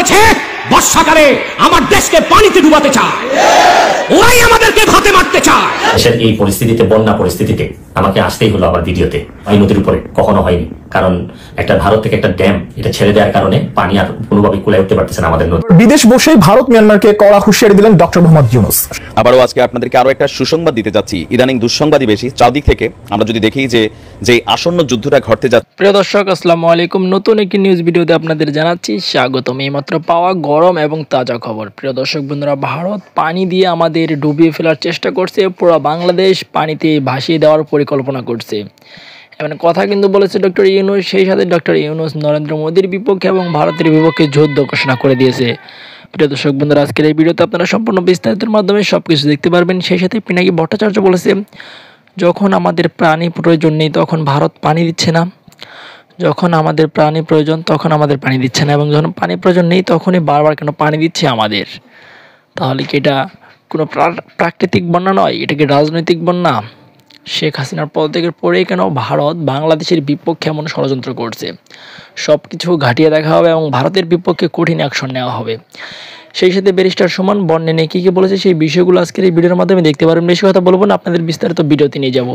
করেছে বর্ষাকালে আমার দেশকে পানিতে ডুবাতে চায়, ওরাই আমাদেরকে ভাতে মারতে চায়। দেশের এই পরিস্থিতিতে, বন্যা পরিস্থিতিতে আমাকে আসতেই হলো আবার ভিডিওতে। এই নদীর উপরে কখনো হয়নি, কারণ একটা ভারত থেকে একটা ড্যাম এটা ছেড়ে দেওয়ার কারণে পানি আর কোনোভাবে কুলায় উঠতে পারতেছে না আমাদের নদী। বিদেশ বসেই ভারত মিয়ানমারকে কড়া হুঁশিয়ারি দিলেন ডক্টর মোহাম্মদ ইউনূস। আবারও আজকে আপনাদেরকে আরো একটা সুসংবাদ দিতে যাচ্ছি। ইদানিং দুঃসংবাদই বেশি চারদিক থেকে। আমরা যদি দেখি যে আসন্ন যুদ্ধটা ঘটতে যাচ্ছে। প্রিয় দর্শক, আসসালামু আলাইকুম। নতুন একটি নিউজ ভিডিওতে আপনাদের জানাচ্ছি স্বাগতম। এইমাত্র পাওয়া গরম এবং তাজা খবর। প্রিয় দর্শক বন্ধুরা, ভারত পানি দিয়ে আমাদের ডুবিয়ে ফেলার চেষ্টা করছে, পুরো বাংলাদেশ পানিতে ভাসিয়ে দেওয়ার পরিকল্পনা করছে। এমন কথা কিন্তু বলেছে ডক্টর ইউনূস। সেই সাথে ডক্টর ইউনূস নরেন্দ্র মোদীর বিপক্ষে এবং ভারতের বিপক্ষে যুদ্ধ ঘোষণা করে দিয়েছে। প্রিয় দর্শক বন্ধুরা, আজকের এই ভিডিওতে আপনারা সম্পূর্ণ বিস্তারিতের মাধ্যমে সবকিছু দেখতে পারবেন। সেই সাথে পিনাকি ভট্টাচার্য বলেছে, যখন আমাদের পানি প্রয়োজন নেই তখন ভারত পানি দিচ্ছে না, যখন আমাদের পানি প্রয়োজন তখন আমাদের পানি দিচ্ছে না, এবং যখন পানি প্রয়োজন নেই তখনই বারবার কেন পানি দিচ্ছে আমাদের। তাহলে কি এটা কোনো প্রাকৃতিক বন্যা নয়, এটা কি রাজনৈতিক বন্যা? শেখ হাসিনার পদত্যাগের পরেই কেন ভারত বাংলাদেশের বিপক্ষে এমন ষড়যন্ত্র করছে? সব কিছু ঘাটিয়ে দেখা হবে এবং ভারতের বিপক্ষে কঠিন অ্যাকশন নেওয়া হবে। সেই সাথে ব্যারিস্টার সুমন বন্যা নিয়ে কী কী বলেছে সেই বিষয়গুলো আজকের এই ভিডিওর মাধ্যমে দেখতে পারবেন। বেশি কথা বলবো না, আপনাদের বিস্তারিত ভিডিওতে নিয়ে যাব।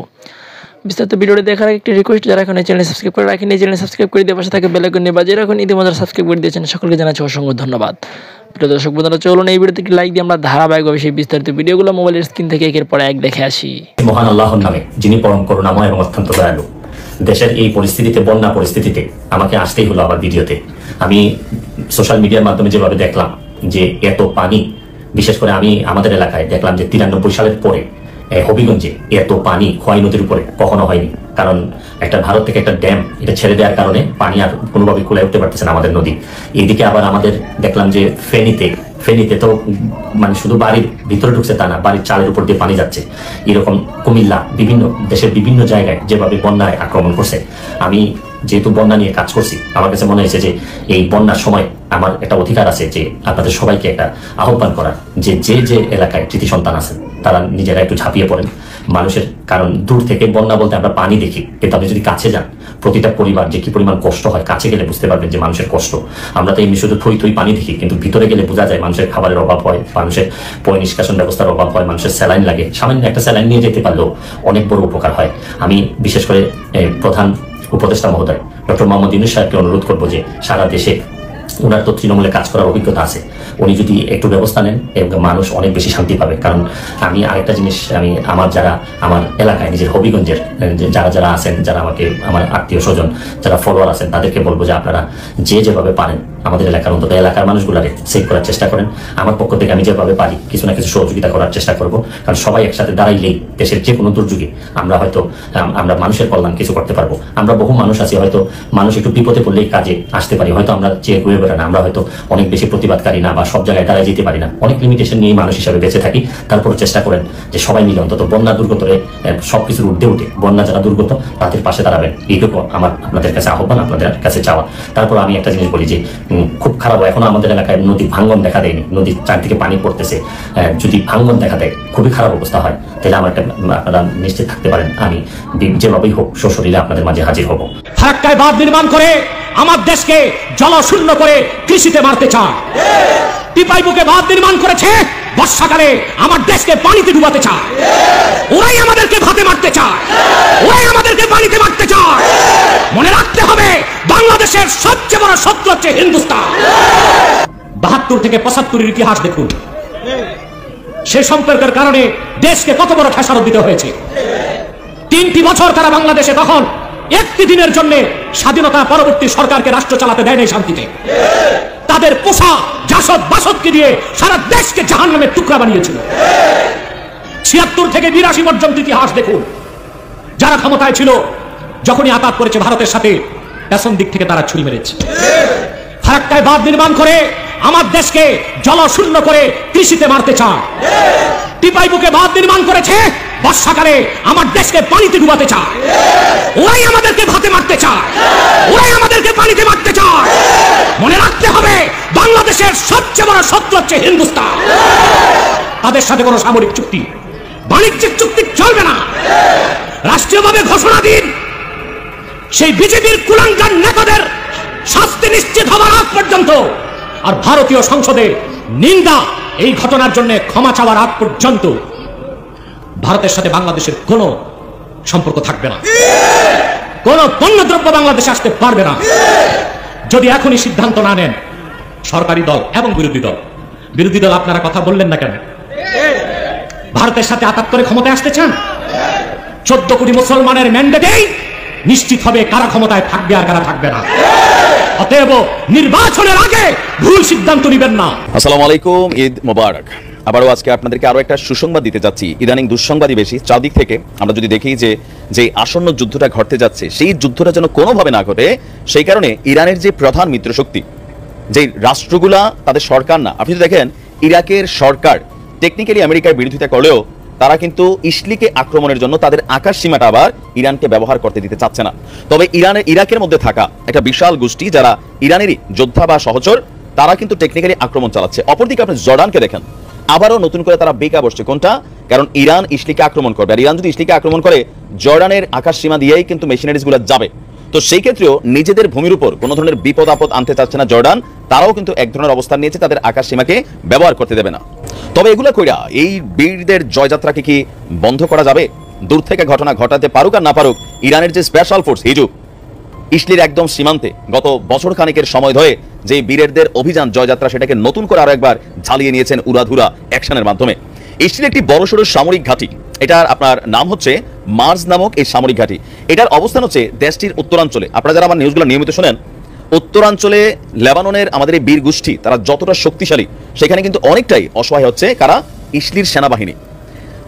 বিস্তারিত ভিডিওটি দেখার একটি রিকোয়েস্ট, যারা এখন এই চ্যানেল সাবস্ক্রাইব করে রাখেন, এই চ্যানেল সাবস্ক্রাইব করে দিয়ে পাশে থাকে বেল আইকন নিয়ে বাজিয়ে রাখুন। ইতিমধ্যে সাবস্ক্রাইব করে দিয়েছেন সকলকে জানাচ্ছি অসংখ্য ধন্যবাদ। প্রিয় দর্শক বন্ধুরা, চলুন এই ভিডিওতে একটি লাইক দিয়ে আমরা ধারাবাহিকভাবে সেই বিস্তারিত ভিডিওগুলো মোবাইলের স্ক্রিন থেকে একের পর এক দেখে আসি। মহান আল্লাহর নামে, যিনি পরম করুণাময় এবং অত্যন্ত দয়ালু। দেশের এই পরিস্থিতিতে, বন্যা পরিস্থিতিতে আমাকে আসতেই হলো আবার ভিডিওতে। আমি সোশ্যাল মিডিয়ার মাধ্যমে যেভাবে দেখলাম যে এত পানি, বিশেষ করে আমি আমাদের এলাকায় দেখলাম যে 93 সালের পরে হবিগঞ্জে এত পানি খোয়াই নদীর উপরে কখনো হয়নি, কারণ একটা ভারত থেকে একটা ড্যাম এটা ছেড়ে দেওয়ার কারণে পানি আর কোনোভাবে কুলায় উঠতে পারতেছে না আমাদের নদী। এইদিকে আবার আমাদের দেখলাম যে ফেনীতে তো মানে শুধু বাড়ির ভিতরে ঢুকছে তা না, বাড়ির চালের উপর দিয়ে পানি যাচ্ছে। এরকম কুমিল্লা, বিভিন্ন দেশের বিভিন্ন জায়গায় যেভাবে বন্যায় আক্রমণ করছে। আমি যেহেতু বন্যা নিয়ে কাজ করছি, আমার কাছে মনে হয়েছে যে এই বন্যার সময় আমার একটা অধিকার আছে যে আপনাদের সবাইকে একটা আহ্বান করার, যে এলাকায় কৃতি সন্তান আছেন তারা নিজেরা একটু ঝাঁপিয়ে পড়েন মানুষের। কারণ দূর থেকে বন্যা বলতে আমরা পানি দেখি, কিন্তু আপনি যদি কাছে যান, প্রতিটা পরিবার যে কি পরিমাণ কষ্ট হয়, কাছে গেলে বুঝতে পারবেন যে মানুষের কষ্ট। আমরা তো এমনি শুধু থই পানি দেখি, কিন্তু ভিতরে গেলে বোঝা যায় মানুষের খাবারের অভাব হয়, মানুষের পয় নিষ্কাশন ব্যবস্থার অভাব হয়, মানুষের স্যালাইন লাগে। সামান্য একটা স্যালাইন নিয়ে যেতে পারলেও অনেক বড় উপকার হয়। আমি বিশেষ করে প্রধান উপদেষ্টা মহোদয় ডক্টর মোহাম্মদ ইউনূস সাহেবকে অনুরোধ করবো যে সারা দেশে ওনার তো তৃণমূলে কাজ করার অভিজ্ঞতা আছে, উনি যদি একটু ব্যবস্থা নেন এবং মানুষ অনেক বেশি শান্তি পাবে। কারণ আমি আরেকটা জিনিস, আমি আমার এলাকায় নিজের হবিগঞ্জের যারা আছেন, যারা আমাকে আমার আত্মীয় স্বজন যারা ফলোয়ার আছেন, তাদেরকে বলবো যে আপনারা যেভাবে পারেন আমাদের এলাকার, অন্তত এলাকার মানুষগুলারে সেভ করার চেষ্টা করেন। আমার পক্ষ থেকে আমি যেভাবে পারি কিছু না কিছু সহযোগিতা করার চেষ্টা করব, কারণ সবাই একসাথে দাঁড়াইলেই দেশের যে কোনো দুর্যোগে আমরা মানুষের কল্যাণ কিছু করতে পারবো। আমরা বহু মানুষ আছি, হয়তো মানুষ একটু বিপদে পড়লেই কাজে আসতে পারি, হয়তো আমরা চেয়ে ঘুরে বেড়াই না, আমরা হয়তো অনেক বেশি প্রতিবাদকারী না, বা সব জায়গায় দাঁড়ায় যেতে পারি না, অনেক লিমিটেশন নিয়ে মানুষ হিসাবে বেঁচে থাকি। তারপর চেষ্টা করেন যে সবাই মিলে অন্তত বন্যা দুর্গতরে সবকিছুর ঊর্ধ্বে উঠে বন্যা যারা দুর্গত তাদের পাশে দাঁড়াবেন, এইটুকু আমার আপনাদের কাছে আহ্বান, আপনাদের কাছে চাওয়া। তারপর আমি একটা জিনিস বলি যে খুব খারাপ, এখনো আমাদের এলাকায় নদী ভাঙ্গন দেখা দেয়নি, নদীর চারদিকে পানি পড়তেছে। যদি ভাঙ্গন দেখা দেয়, খুবই খারাপ অবস্থা হয়, তাহলে আপনারা নিশ্চিত থাকতে পারেন আমি যেভাবেই হোক সশরীরে আপনাদের মাঝে হাজির হব। ফারাক্কায় বাঁধ নির্মাণ করে আমার দেশকে জলশূন্য করে কৃষিতে মারতে চায়। টিপাই বুকে বাঁধ নির্মাণ করেছে বর্ষাকালে আমার দেশকে পানিতে ডুবাতে চায়, ওরাই আমাদেরকে ভাতে মারতে চায়, ওরাই আমাদেরকে পানিতে মারতে চায়। মনে রাখতে হবে, বাংলাদেশের সবচেয়ে বড় শত্রু হচ্ছে হিন্দুস্তান। 72 থেকে 75-এর ইতিহাস দেখুন, সে সম্পর্কের কারণে দেশকে কত বড় খেসারত দিতে হয়েছে। 3টি বছর তারা বাংলাদেশে তখন একটি দিনের জন্য স্বাধীনতা পরবর্তী সরকারকে রাষ্ট্র চালাতে দেয় নাই শান্তিতে। তাদের পোষা জাসদ বাসদকে দিয়ে সারা দেশকে জাহান্নামের টুকরা বানিয়েছিল। 76 থেকে 82 পর্যন্ত ইতিহাস দেখুন, যারা ক্ষমতায় ছিল যখনই আঘাত করেছে ভারতের সাথে, পেছন দিক থেকে তারা ছুরি মেরেছে। ফারাক্কায় বাঁধ নির্মাণ করে আমার দেশকে জলশূন্য করে কৃষিতে মারতে চায়। টিপাই বুকে বাঁধ নির্মাণ করেছে বর্ষাকালে আমার দেশকে পানিতে ডুবাতে চায়, ওরাই আমাদেরকে ভাতে মারতে চায়, ওরাই আমাদেরকে পানিতে মারতে চায়। মনে রাখতে হবে, বাংলাদেশের সবচেয়ে বড় শত্রু হচ্ছে হিন্দুস্তান। তাদের সাথে কোনো সামরিক চুক্তি, বাণিজ্যিক চুক্তি চলবে না। রাষ্ট্রীয়ভাবে ঘোষণা দিন, সেই বিজেপির কুলাঙ্গার নেতাদের শাস্তি নিশ্চিত হওয়ার আগ পর্যন্ত আর ভারতীয় সংসদে নিন্দা এই ঘটনার জন্য ক্ষমা চাওয়ার আগ পর্যন্ত ভারতের সাথে বাংলাদেশের কোনো সম্পর্ক থাকবে না, কোন পণ্যদ্রব্য বাংলাদেশে আসতে পারবে না যদি এখনই সিদ্ধান্ত না নেন সরকারি দল এবং বিরোধী দল। আপনারা কথা বললেন না কেন? ভারতের সাথে আঘাত করে ক্ষমতায় আসতে চান? 14 কোটি মুসলমানের ম্যান্ডেটেই নিশ্চিত হবে কারা ক্ষমতায় থাকবে আর কারা থাকবে না। অতএব নির্বাচনের আগে ভুল সিদ্ধান্ত নেবেন না। আসসালামু আলাইকুম, ঈদ মোবারক। আবারও আজকে আপনাদেরকে আরো একটা সুসংবাদ দিতে যাচ্ছি। ইদানিং দুঃসংবাদই বেশি। চারদিক থেকে আমরা যদি দেখি যে আসন্ন যুদ্ধটা ঘটতে যাচ্ছে, সেই যুদ্ধটা যেন কোনোভাবে না ঘটে, সেই কারণে ইরানের যে প্রধান মিত্রশক্তি, যে রাষ্ট্রগুলা তাদের সরকার না, আপনি যদি দেখেন ইরাকের সরকার টেকনিক্যালি আমেরিকার বিরোধিতা করলেও তারা কিন্তু ইসলিকে আক্রমণের জন্য তাদের আকাশ সীমাটা আবার ইরানকে ব্যবহার করতে দিতে চাচ্ছে না। তবে ইরাকের মধ্যে থাকা একটা বিশাল গোষ্ঠী যারা ইরানেরই যোদ্ধা বা সহচর, তারা কিন্তু টেকনিক্যালি আক্রমণ চালাচ্ছে। অপরদিকে আপনি জর্ডানকে দেখেন, আবারও নতুন করে তারা বেকা বসছে। কোনটা? কারণ ইরান ইসলিকে আক্রমণ করবে, আর ইরান যদি ইসলিকে আক্রমণ করে জর্ডানের আকাশ সীমা দিয়েই কিন্তু মেশিনারিজগুলো যাবে। তো সেই ক্ষেত্রেও নিজেদের ভূমির উপর কোনো ধরনের বিপদ আপদ আনতে চাচ্ছে না জর্ডান, তারাও কিন্তু এক ধরনের অবস্থান নিয়েছে, তাদের আকাশ সীমাকে ব্যবহার করতে দেবে না। তবে এগুলো কইরা এই বীরদের জয়যাত্রাকে কি বন্ধ করা যাবে? দূর থেকে ঘটনা ঘটাতে পারুক আর না পারুক, ইরানের যে স্পেশাল ফোর্স হিজু ইসলির একদম সীমান্তে গত বছর খানেকের সময় ধরে যে বীরেরদের অভিযান জয়যাত্রা, সেটাকে নতুন করে আরো একবার ঝালিয়ে নিয়েছেন উড়াধুরা অ্যাকশনের মাধ্যমে। ইসলির একটি বড়সড় সামরিক ঘাঁটি, এটার আপনার নাম হচ্ছে মার্জ নামক এই সামরিক ঘাঁটি। এটার অবস্থান হচ্ছে দেশটির উত্তরাঞ্চলে। আপনারা যারা আমার নিউজগুলো নিয়মিত শোনেন, উত্তরাঞ্চলে লেবাননের আমাদের এই বীর গোষ্ঠী তারা যতটা শক্তিশালী, সেখানে কিন্তু অনেকটাই অসহায় হচ্ছে কারা? ইসলির সেনাবাহিনী।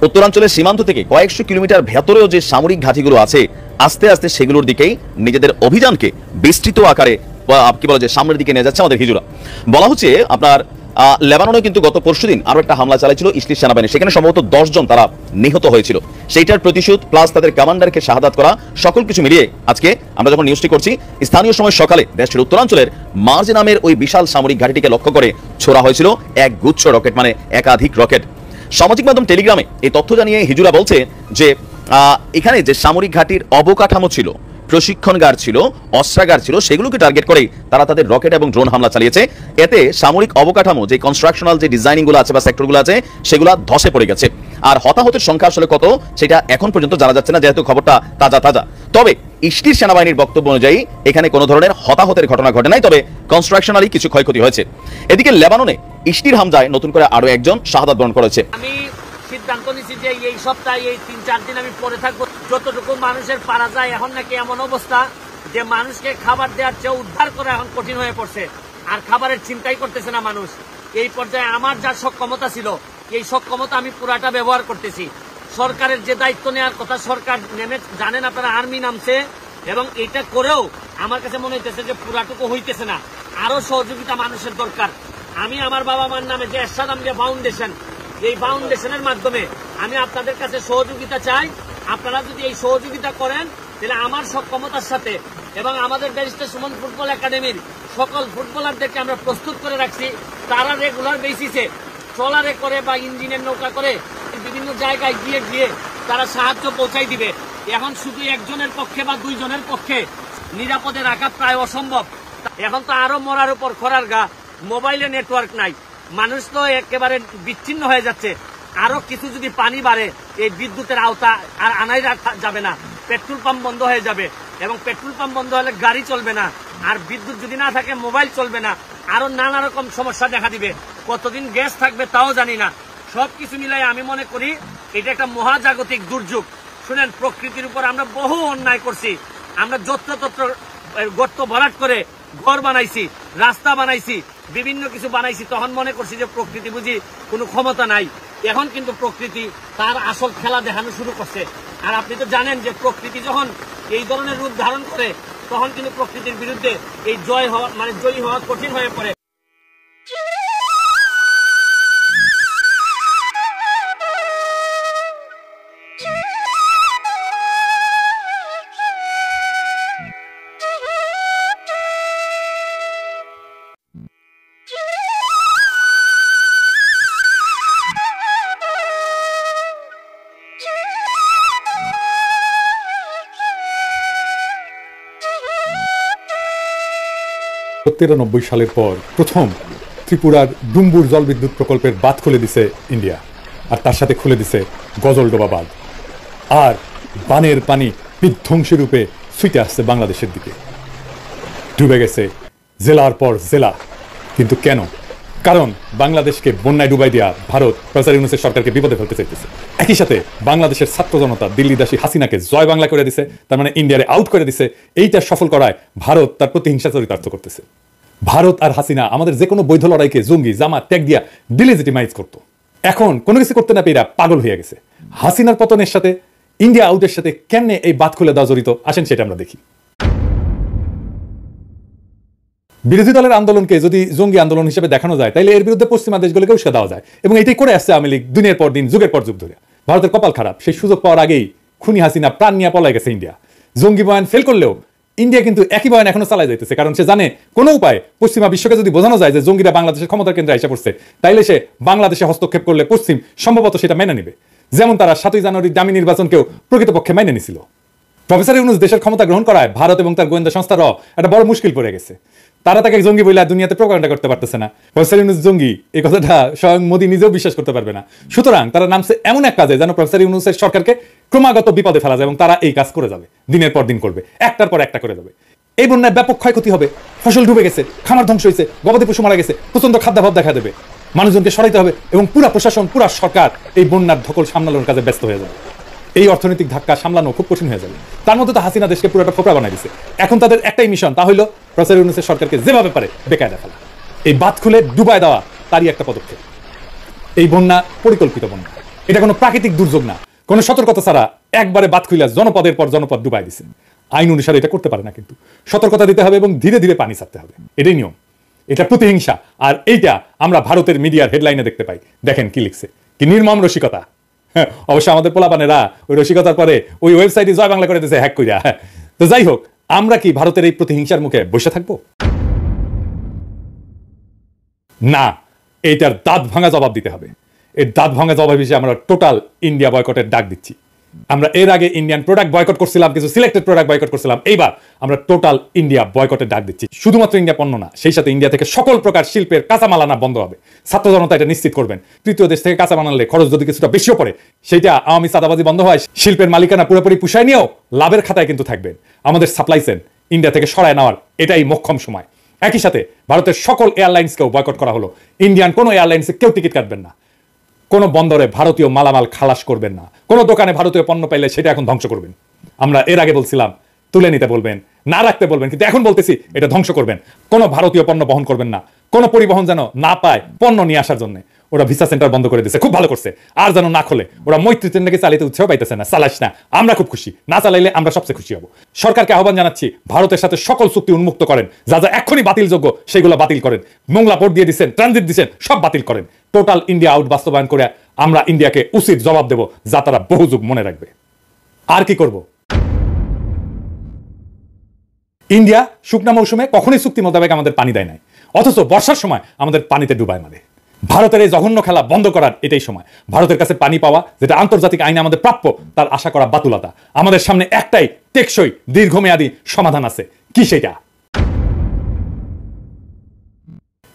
উত্তরাঞ্চলের সীমান্ত থেকে কয়েকশো কিলোমিটার ভেতরেও যে সামরিক ঘাঁটিগুলো আছে, আস্তে আস্তে সেগুলোর দিকেই নিজেদের অভিযানকে বিস্তৃত আকারে কি বলা যায় সামনের দিকে নিয়ে যাচ্ছে আমাদের হিজুরা। বলা হচ্ছে আপনার লেবাননে কিন্তু গত পরশুদিন আরো একটা হামলা চালাইছিল ইসলির সেনাবাহিনী, সেখানে সম্ভবত 10 জন তারা নিহত হয়েছিল। সেইটার প্রতিশোধ প্লাস তাদের কমান্ডারকে শাহাদাত করা, সকল কিছু মিলিয়ে আজকে আমরা যখন নিউজটি করছি, স্থানীয় সময় সকালে দেশটির উত্তরাঞ্চলের মার্জ নামের ওই বিশাল সামরিক ঘাঁটিটিকে লক্ষ্য করে ছোড়া হয়েছিল এক গুচ্ছ রকেট, মানে একাধিক রকেট। সামাজিক মাধ্যম টেলিগ্রামে এই তথ্য জানিয়ে হিজুরা বলছে যে এখানে যে সামরিক ঘাঁটির অবকাঠামো ছিল, প্রশিক্ষণগার ছিল, অস্ত্রাগার ছিল, সেগুলোকে টার্গেট করে তারা তাদের রকেট এবং ড্রোন হামলা চালিয়েছে। এতে সামরিক অবকাঠামো যে কনস্ট্রাকশনাল যে ডিজাইনিংগুলো আছে বা সেক্টরগুলো আছে, সেগুলো ধসে পড়ে গেছে। আর হতাহতের সংখ্যা আসলে কত সেটা এখন পর্যন্ত জানা যাচ্ছে না, যেহেতু খবরটা তাজা। তবে ইসলির সেনাবাহিনীর বক্তব্য অনুযায়ী এখানে কোনো ধরনের হতাহতের ঘটনা ঘটে নাই, তবে কনস্ট্রাকশনালি কিছু ক্ষয়ক্ষতি হয়েছে। এদিকে লেবাননে ইসলির হামলায় নতুন করে আরো একজন শাহাদাত বরণ করেছে। আমি সিদ্ধান্ত নিয়েছি যে এই সপ্তাহে এই 3-4 দিন আমি পরে থাকবো, যতটুকু মানুষের পারা যায়। এখন নাকি এমন অবস্থা যে মানুষকে খাবার দেওয়ার চেয়ে উদ্ধার করা এখন কঠিন হয়ে পড়ছে, আর খাবারের চিন্তাই করতেছে না মানুষ। এই পর্যায়ে আমার যা সক্ষমতা ছিল, এই সক্ষমতা আমি পুরাটা ব্যবহার করতেছি। সরকারের যে দায়িত্ব নেওয়ার কথা, সরকার নেমে, জানেন আপনারা আর্মি নামছে, এবং এটা করেও আমার কাছে মনে হইতেছে যে পুরাটুকু হইতেছে না, আরো সহযোগিতা মানুষের দরকার। আমি আমার বাবা মার নামে যে এরশাদ আমলিয়া ফাউন্ডেশন, এই ফাউন্ডেশনের মাধ্যমে আমি আপনাদের কাছে সহযোগিতা চাই। আপনারা যদি এই সহযোগিতা করেন, তাহলে আমার সক্ষমতার সাথে এবং আমাদের ব্যারিস্টার সুমন ফুটবল একাডেমির সকল ফুটবলারদেরকে আমরা প্রস্তুত করে রাখছি। তারা রেগুলার বেসিসে ট্রলারে করে বা ইঞ্জিনের নৌকা করে বিভিন্ন জায়গায় গিয়ে তারা সাহায্য পৌঁছাই দিবে। এখন শুধু একজনের পক্ষে বা 2 জনের পক্ষে নিরাপদে রাখা প্রায় অসম্ভব। এখন তো আরো মরার উপর খরার গা, মোবাইলে নেটওয়ার্ক নাই, মানুষ তো একেবারে বিচ্ছিন্ন হয়ে যাচ্ছে। আরো কিছু যদি পানি বাড়ে, এই বিদ্যুতের আওতা আর আনাই যাবে না, পেট্রোল পাম্প বন্ধ হয়ে যাবে, এবং পেট্রোল পাম্প বন্ধ হলে গাড়ি চলবে না, আর বিদ্যুৎ যদি না থাকে মোবাইল চলবে না, আরো নানা রকম সমস্যা দেখা দিবে। কতদিন গ্যাস থাকবে তাও জানি না। সবকিছু মিলাই আমি মনে করি এটা একটা মহাজাগতিক দুর্যোগ। শুনেন, প্রকৃতির উপর আমরা বহু অন্যায় করছি, আমরা যত্রতত্র গর্ত ভরাট করে ঘর বানাইছি, রাস্তা বানাইছি, বিভিন্ন কিছু বানাইছি, তখন মনে করছি যে প্রকৃতি বুঝি কোনো ক্ষমতা নাই। এখন কিন্তু প্রকৃতি তার আসল খেলা দেখানো শুরু করছে। আর আপনি তো জানেন যে প্রকৃতি যখন এই ধরনের রূপ ধারণ করে, তখন কিন্তু প্রকৃতির বিরুদ্ধে এই জয়ী হওয়া কঠিন হয়ে পড়ে। সালের পর প্রথম ত্রিপুরার ডুম্বুর জলবিদ্যুৎ প্রকল্পের বাঁধ খুলে দিছে ইন্ডিয়া, আর তার সাথে খুলে দিছে গজলডোবা বাঁধ। আর বানের পানি বিধ্বংসী রূপে ছুটে আসছে বাংলাদেশের দিকে, ডুবে গেছে জেলার পর জেলা। কিন্তু কেন? কারণ বাংলাদেশকে বন্যায় ডুবাই দেওয়া ভারত প্রফেসর ইউনূসের সরকারকে বিপদে ফেলতে চাইতেছে। একই সাথে বাংলাদেশের ছাত্র জনতা দিল্লিদাসী হাসিনাকে জয় বাংলা করে দিছে, তার মানে ইন্ডিয়ারে আউট করে দিছে। এইটা সফল করায় ভারত তার প্রতিহিংসা চরিতার্থ করতেছে। ভারত আর হাসিনা আমাদের যে কোনো বৈধ লড়াইকে জঙ্গি জামা ত্যাগ দিয়া ডিলেজিটিমাইজ করত। এখন কোনো কিছু করতে না পেয়ে পাগল হয়ে গেছে। হাসিনার পতনের সাথে ইন্ডিয়া আউটের সাথে কেমনে এই বাঁধ খুলে দেওয়া জড়িত, আসেন সেটা আমরা দেখি। বিরোধী দলের আন্দোলনকে যদি জঙ্গি আন্দোলন হিসেবে দেখানো যায়, তাহলে এর বিরুদ্ধে পশ্চিমা দেশগুলোকে উস্কে দেওয়া যায়, এবং এটাই করে আসছে আওয়ামী লীগ দিনের পর দিন, যুগের পর যুগ ধরে। ভারতের কপাল খারাপ, সেই সুযোগ পাওয়ার আগেই খুনি হাসিনা প্রাণ নিয়ে পলাই গেছে ইন্ডিয়া। জঙ্গি বয়ান ফেল করলেও ইন্ডিয়া কিন্তু একই বয়ান এখনো চালাই যাইতেছে, কারণ সে জানে কোনো উপায় পশ্চিমা বিশ্বকে যদি বোঝানো যায় যে জঙ্গিরা বাংলাদেশের ক্ষমতার কেন্দ্রে এসে পড়ছে, তাইলে সে বাংলাদেশে হস্তক্ষেপ করলে পশ্চিম সম্ভবত সেটা মেনে নেবে। যেমন তারা 7ই জানুয়ারির দামি নির্বাচনকেও প্রকৃতপক্ষে মেনে নিছিল। প্রফেসর ইউনূস দেশের ক্ষমতা গ্রহণ করায় ভারত এবং তার গোয়েন্দা সংস্থারও একটা বড় মুশকিল পড়ে গেছে। তারা তাকে জঙ্গি বলে দুনিয়াতে প্রোপাগান্ডা করতে পারতেছে না। প্রফেসর ইউনূস জঙ্গি এই কথাটা স্বয়ং মোদী নিজেও বিশ্বাস করতে পারবে না। সুতরাং তারা নামছে এমন এক কাজে যেন প্রফেসর ইউনূসের সরকারকে ক্রমাগত বিপদে ফেলা যায়, এবং তারা এই কাজ করে যাবে, দিনের পর দিন করবে, একটার পর একটা করে যাবে। এই বন্যায় ব্যাপক ক্ষয়ক্ষতি হবে, ফসল ডুবে গেছে, খামার ধ্বংস হয়েছে, গবাদি পশু মারা গেছে, প্রচন্ড খাদ্যাভাব দেখা দেবে, মানুষজনকে সরাইতে হবে, এবং পুরা প্রশাসন পুরা সরকার এই বন্যার ধকল সামলানোর কাজে ব্যস্ত হয়ে যাবে। এই অর্থনৈতিক ধাক্কা সামলানো খুব কঠিন হয়ে যাবে। তার মধ্যে তো হাসিনা দেশকে পুরোটা ফোকরা বানাই দিচ্ছে। এখন তাদের একটাই মিশন, তা হলো প্রফেসর ইউনূসের সরকারকে যেভাবে পারে বেকায়দা ফেলা। এই বাঁধ খুলে ডুবায় দেওয়া তারই একটা পদক্ষেপ। এই বন্যা পরিকল্পিত বন্যা, এটা কোনো প্রাকৃতিক দুর্যোগ না। কোনো সতর্কতা ছাড়া একবারে বাঁধ খুলে জনপদের পর জনপদ ডুবাই দিচ্ছে। আইন অনুসারে এটা করতে পারে না, কিন্তু সতর্কতা দিতে হবে এবং ধীরে ধীরে পানি ছাড়তে হবে, এটাই নিয়ম। এটা প্রতিহিংসা। আর এইটা আমরা ভারতের মিডিয়ার হেডলাইনে দেখতে পাই। দেখেন কি লিখছে, কি নির্মম রসিকতা। অবশ্য আমাদের পোলাপানেরা ওই রসিকতার পরে ওই ওয়েবসাইটে জয় বাংলা করে দিয়েছে হ্যাক কইরা। তো যাই হোক, আমরা কি ভারতের এই প্রতিহিংসার মুখে বসে থাকবো? না, এইটার দাঁত ভাঙা জবাব দিতে হবে। এর দাঁত ভাঙা জবাব হিসেবে আমরা টোটাল ইন্ডিয়া বয়কটের ডাক দিচ্ছি। আমরা এর আগে ইন্ডিয়ান প্রোডাক্ট বয়কট করছিলাম, কিছু সিলেক্টেড প্রোডাক্ট বয়কট করছিলাম। এইবার আমরা টোটাল ইন্ডিয়া বয়কটের ডাক দিচ্ছি। শুধুমাত্র ইন্ডিয়া পণ্য না, সেই সাথে ইন্ডিয়া থেকে সকল প্রকার শিল্পের কাঁচামাল আনা বন্ধ হবে। ছাত্র জনতা এটা নিশ্চিত করবেন। তৃতীয় দেশ থেকে কাঁচামাল আনলে খরচ যদি কিছুটা বেশিও পড়ে, সেইটা আওয়ামী চাঁদাবাজি বন্ধ হয়, শিল্পের মালিকানা পুরোপুরি পুষায় নিয়েও লাভের খাতায় কিন্তু থাকবেন। আমাদের সাপ্লাই চেইন ইন্ডিয়া থেকে সরায় নেওয়ার এটাই মোক্ষম সময়। একই সাথে ভারতের সকল এয়ারলাইন্সকেও বয়কট করা হলো। ইন্ডিয়ান কোনো এয়ারলাইন্সে কেউ টিকিট কাটবেন না, কোনো বন্দরে ভারতীয় মালামাল খালাস করবেন না, কোনো দোকানে ভারতীয় পণ্য পাইলে সেটা এখন ধ্বংস করবেন। আমরা এর আগে বলছিলাম তুলে নিতে বলবেন, না রাখতে বলবেন, কিন্তু এখন বলতেছি এটা ধ্বংস করবেন। কোনো ভারতীয় পণ্য বহন করবেন না, কোনো পরিবহন যেন না পায় পণ্য নিয়ে আসার জন্য। ওরা ভিসা সেন্টার বন্ধ করে দিচ্ছে, খুব ভালো করছে। আর যেন না খোলে। ওরা মৈত্রী ট্রেনটাকে চালাইতে উৎসাহ পাইতেছে না, চালাইস না, আমরা খুব খুশি। না চালাইলে আমরা সবচেয়ে খুশি হব। সরকারকে আহ্বান জানাচ্ছি, ভারতের সাথে সকল চুক্তি উন্মুক্ত করেন, যা যা এখনই বাতিলযোগ্য সেগুলো বাতিল করেন। মোংলা পোর্ট দিয়ে দিচ্ছেন, ট্রানজিট দিচ্ছেন, সব বাতিল করেন। টোটাল ইন্ডিয়া আউট বাস্তবায়ন করে আমরা ইন্ডিয়াকে উচিত জবাব দেব, যা তারা বহু যুগ মনে রাখবে। আর কি করব? ইন্ডিয়া শুকনা মৌসুমে কখনোই চুক্তি মোতাবেক আমাদের পানি দেয় নাই, অথচ বর্ষার সময় আমাদের পানিতে ডুবায় মারে। ভারতের এই জঘন্য খেলা বন্ধ করার এটাই সময়। ভারতের কাছে পানি পাওয়া, যেটা আন্তর্জাতিক আইনে আমাদের প্রাপ্য, তার আশা করা বাতুলতা। আমাদের সামনে একটাই টেকসই দীর্ঘমেয়াদী সমাধান আছে। কি সেটা?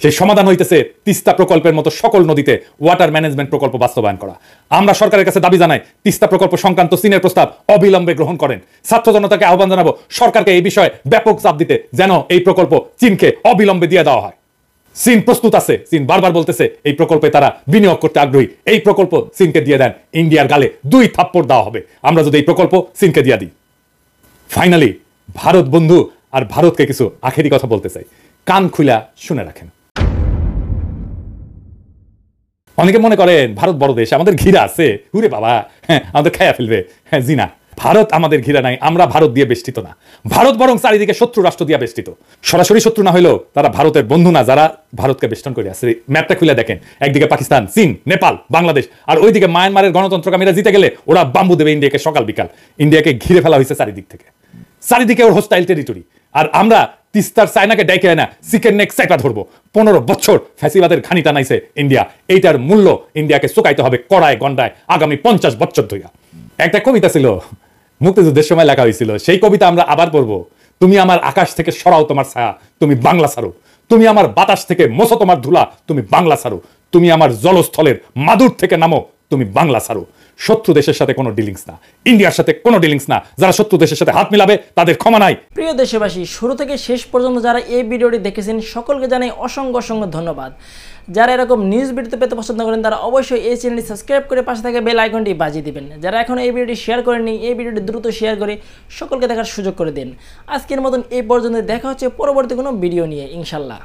সেই সমাধান হইতেছে তিস্তা প্রকল্পের মতো সকল নদীতে ওয়াটার ম্যানেজমেন্ট প্রকল্প বাস্তবায়ন করা। আমরা সরকারের কাছে দাবি জানাই, তিস্তা প্রকল্প সংক্রান্ত চীনের প্রস্তাব অবিলম্বে গ্রহণ করেন। ছাত্র জনতাকে আহ্বান জানাবো সরকারকে এই বিষয়ে ব্যাপক চাপ দিতে, যেন এই প্রকল্প চীনকে অবিলম্বে দিয়ে দেওয়া হয়। চীন প্রস্তুত আছে, চীন বারবার বলতেছে এই প্রকল্পে তারা বিনিয়োগ করতে আগ্রহী। এই প্রকল্প চীনকে দিয়ে দেন, ইন্ডিয়ার গালে 2 থাপ্পড় দেওয়া হবে আমরা যদি এই প্রকল্প চীনকে দিয়ে দিই। ফাইনালি ভারত বন্ধু আর ভারতকে কিছু আখেরি কথা বলতে চাই, কান খুলা শুনে রাখেন। অনেকে মনে করেন ভারত বড় দেশ, আমাদের ঘিরা আছে, হুরে বাবা, হ্যাঁ আমাদের খায়া ফেলবে। হ্যাঁ জি না, ভারত আমাদের ঘিরা নাই, আমরা ভারত দিয়ে বেষ্টিত না। ভারত বরং চারিদিকে শত্রু রাষ্ট্র দিয়ে বেষ্টিত। সরাসরি শত্রু না হলেও তারা ভারতের বন্ধু না, যারা ভারতকে বেষ্টন করে আছে। ম্যাপটা খুলে দেখেন, একদিকে পাকিস্তান, চীন, নেপাল, বাংলাদেশ, আর ওইদিকে মায়ানমারের গণতন্ত্রকামীরা জিতে গেলে ওরা বাম্বু দেবে ইন্ডিয়াকে সকাল বিকাল। ইন্ডিয়াকে ঘিরে ফেলা হয়েছে চারিদিক থেকে, চারিদিকে ওর হোস্টাইল টেরিটরি। আর আমরা তিস্তার চায়নাকে ডাইকে না চিকেন নেক চাইপা ধরবো। 15 বছর ফ্যাসিবাদের ঘানি টানাইছে ইন্ডিয়া। এইটার মূল্য ইন্ডিয়াকে চুকাইতে হবে কড়ায় গন্ডায় আগামী 50 বছর ধরে। একটা কবিতা ছিল, মুক্তিযুদ্ধের সময় লেখা হয়েছিল, সেই কবিতা আমরা আবার পড়বো। তুমি আমার আকাশ থেকে সরাও তোমার ছায়া, তুমি বাংলা ছাড়ো। তুমি আমার বাতাস থেকে মোছো তোমার ধুলা, তুমি বাংলা ছাড়ো। তুমি আমার জলস্থলের মাদুর থেকে নামো, তুমি বাংলা ছাড়ো। শত্রু দেশের সাথে কোনো ডিলিংস না, ইন্ডিয়ার সাথে কোনো ডিলিংস না। যারা শত্রু দেশের সাথে হাত মিলাবে তাদের ক্ষমা নাই। প্রিয় দেশবাসী, শুরু থেকে শেষ পর্যন্ত যারা এই ভিডিওটি দেখেছেন সকলকে জানাই অসংখ্য অসংখ্য ধন্যবাদ। যারা এরকম নিউজ ভিডিও পেতে পছন্দ করেন তারা অবশ্যই এই চ্যানেলটি সাবস্ক্রাইব করে পাশে থাকা বেল আইকনটি বাজিয়ে দিবেন। যারা এখন এই ভিডিওটি শেয়ার করেননি, এই ভিডিওটি দ্রুত শেয়ার করে সকলকে দেখার সুযোগ করে দিন। আজকের মতন এই পর্যন্ত, দেখা হচ্ছে পরবর্তী কোনো ভিডিও নিয়ে ইনশাল্লাহ।